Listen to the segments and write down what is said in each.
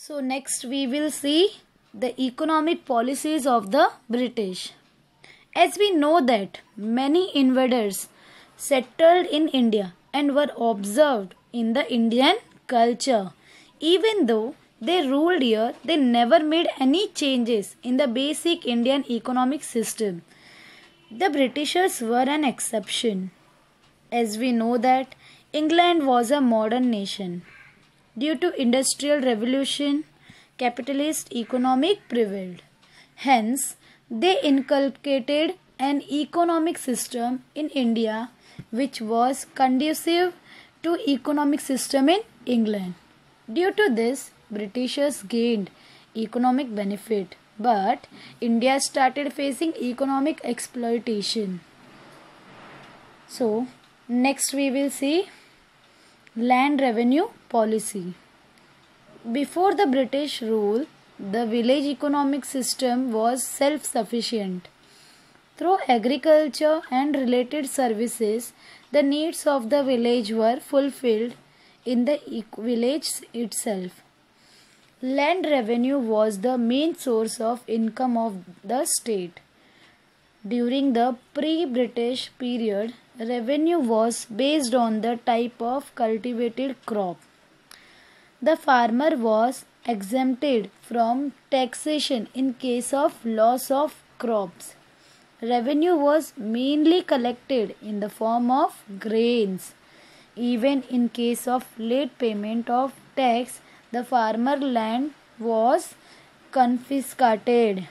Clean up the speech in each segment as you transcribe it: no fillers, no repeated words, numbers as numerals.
So next we will see the economic policies of the British. As we know that many invaders settled in India and were observed in the Indian culture. Even though they ruled here, they never made any changes in the basic Indian economic system. The Britishers were an exception. As we know that England was a modern nation. Due to industrial revolution, capitalist economic prevailed. Hence, they inculcated an economic system in India which was conducive to economic system in England. Due to this, Britishers gained economic benefit, but India started facing economic exploitation. So, next we will see land revenue policy. Before the British rule, the village economic system was self-sufficient. Through agriculture and related services, the needs of the village were fulfilled in the village itself. Land revenue was the main source of income of the state. During the pre-British period, revenue was based on the type of cultivated crop. The farmer was exempted from taxation in case of loss of crops. Revenue was mainly collected in the form of grains. Even in case of late payment of tax, the farmer land was confiscated.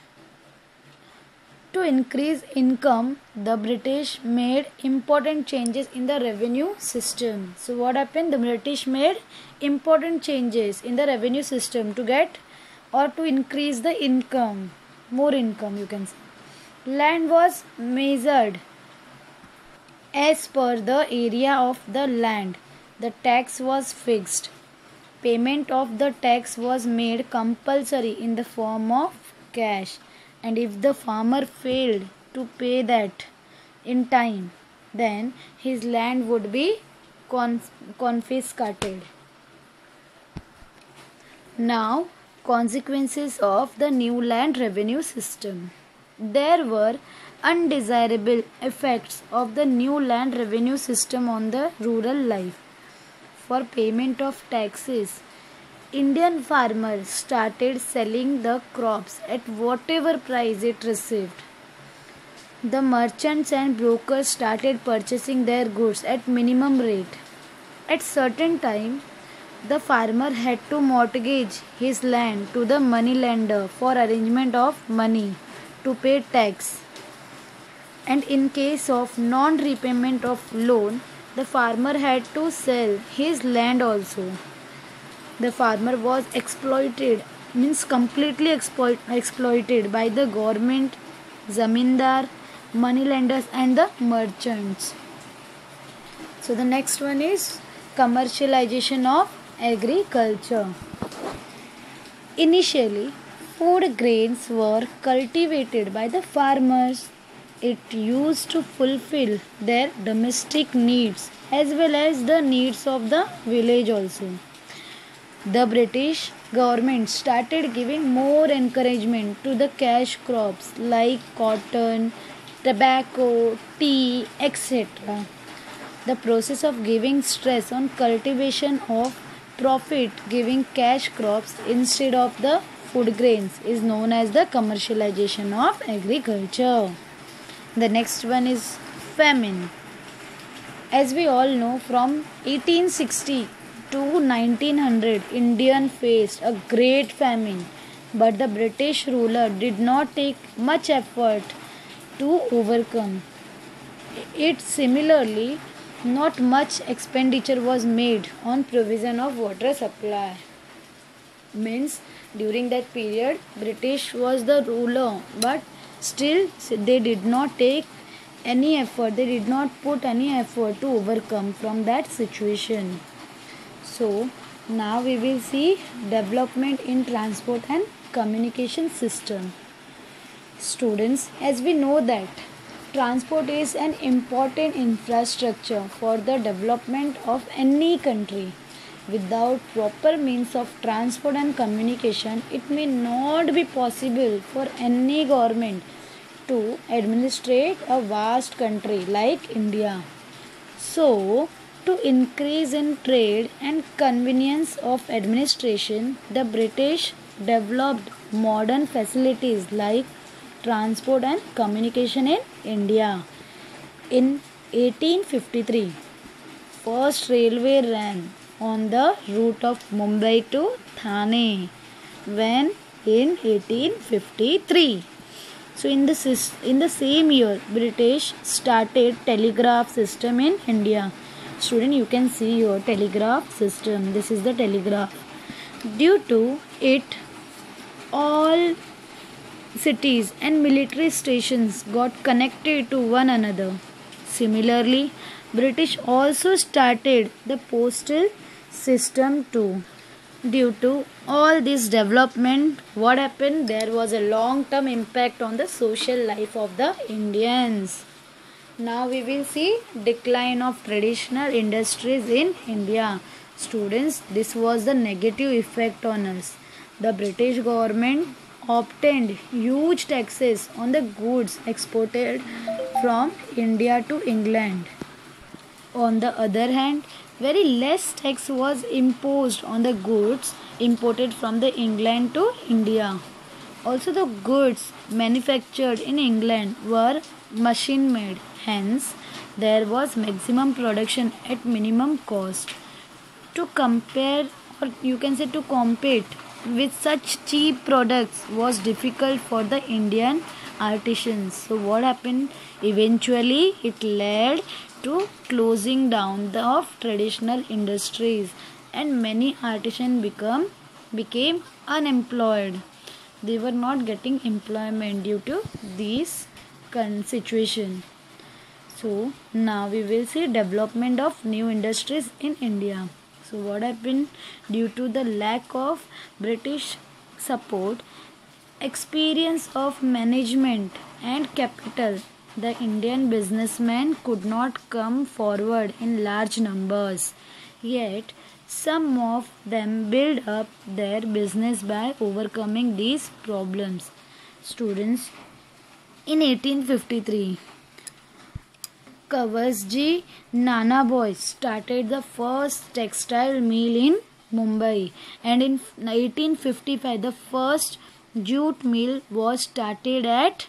To increase income, the British made important changes in the revenue system. So what happened? The British made important changes in the revenue system to get or to increase the income, more income you can say. Land was measured as per the area of the land. The tax was fixed. Payment of the tax was made compulsory in the form of cash. And if the farmer failed to pay that in time, then his land would be confiscated. Now, consequences of the new land revenue system. There were undesirable effects of the new land revenue system on the rural life. For payment of taxes, Indian farmers started selling the crops at whatever price it received. The merchants and brokers started purchasing their goods at minimum rate. At certain time, the farmer had to mortgage his land to the moneylender for arrangement of money to pay tax. And in case of non-repayment of loan, the farmer had to sell his land also. The farmer was exploited, means completely exploited by the government, zamindar, moneylenders and the merchants. So the next one is commercialization of agriculture. Initially, food grains were cultivated by the farmers. It used to fulfill their domestic needs as well as the needs of the village also. The British government started giving more encouragement to the cash crops like cotton, tobacco, tea, etc. The process of giving stress on cultivation of profit giving cash crops instead of the food grains is known as the commercialization of agriculture. The next one is famine. As we all know, from 1860 to 1900, India faced a great famine, but the British ruler did not take much effort to overcome it. Similarly, not much expenditure was made on provision of water supply. Means during that period, British was the ruler, but still they did not take any effort. They did not put any effort to overcome from that situation. So now we will see development in transport and communication system. Students, as we know that transport is an important infrastructure for the development of any country. Without proper means of transport and communication, it may not be possible for any government to administrate a vast country like India. So, to increase in trade and convenience of administration, the British developed modern facilities like transport and communication in India. In 1853, first railway ran on the route of Mumbai to Thane when in 1853. So in the same year, British started telegraph system in India. Student, you can see your telegraph system. This is the telegraph. Due to it, all cities and military stations got connected to one another. Similarly, British also started the postal system too. Due to all this development, what happened? There was a long-term impact on the social life of the Indians. Now we will see decline of traditional industries in India. Students, this was the negative effect on us. The British government obtained huge taxes on the goods exported from India to England. On the other hand, very less tax was imposed on the goods imported from the England to India. Also, the goods manufactured in England were machine made, hence, there was maximum production at minimum cost. To compare, or you can say to compete with such cheap products was difficult for the Indian artisans. So, what happened? Eventually, it led to closing down of traditional industries, and many artisans became unemployed. They were not getting employment due to this situation. So now we will see development of new industries in India. So what happened? Due to the lack of British support, experience of management and capital, the Indian businessmen could not come forward in large numbers. Yet, some of them build up their business by overcoming these problems. Students, in 1853, Kavasji Nanabhoy started the first textile mill in Mumbai, and in 1855 the first jute mill was started at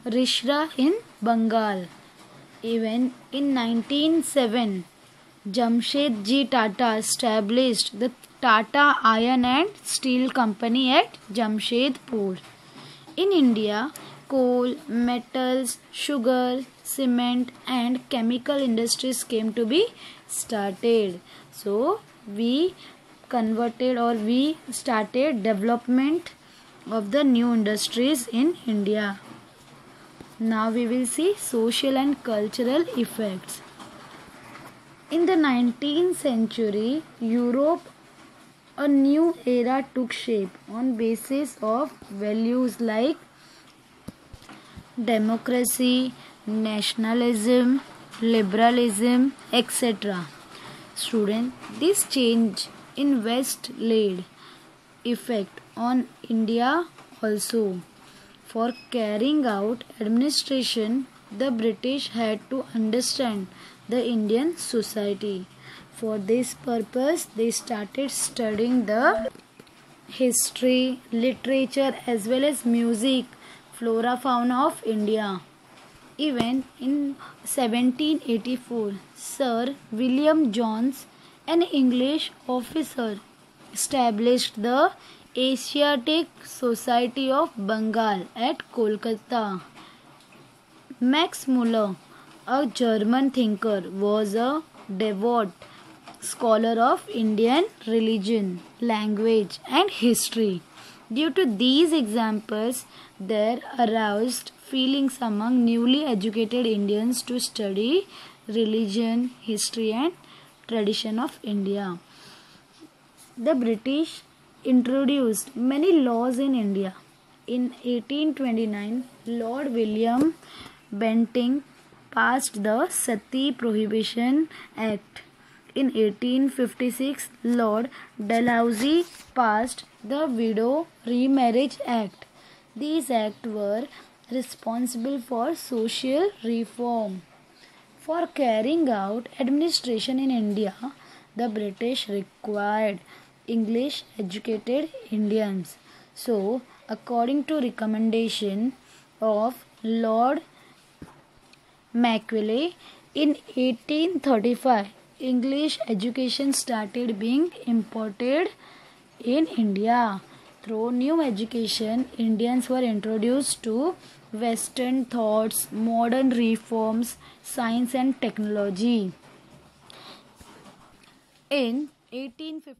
Risra in Bengal. Even in 1907, Jamshedji Tata established the Tata Iron and Steel Company at Jamshedpur. In India, coal, metals, sugar, cement and chemical industries came to be started. So, we started development of the new industries in India. Now we will see social and cultural effects. In the 19th century, Europe, a new era took shape on basis of values like democracy, nationalism, liberalism, etc. Student, this change in West laid effect on India also. For carrying out administration, the British had to understand the Indian society. For this purpose, they started studying the history, literature as well as music, flora fauna of India. Even in 1784, Sir William Jones, an English officer, established the Asiatic Society of Bengal at Kolkata. Max Muller, a German thinker, was a devout scholar of Indian religion, language, and history. Due to these examples, there aroused feelings among newly educated Indians to study religion, history, and tradition of India. The British introduced many laws in India. In 1829, Lord William Bentinck passed the Sati Prohibition Act. In 1856, Lord Dalhousie passed the Widow Remarriage Act. These acts were responsible for social reform. For carrying out administration in India, the British required English educated Indians. So, according to recommendation of Lord Macaulay, in 1835, English education started being imported in India. Through new education, Indians were introduced to Western thoughts, modern reforms, science and technology. In 1850,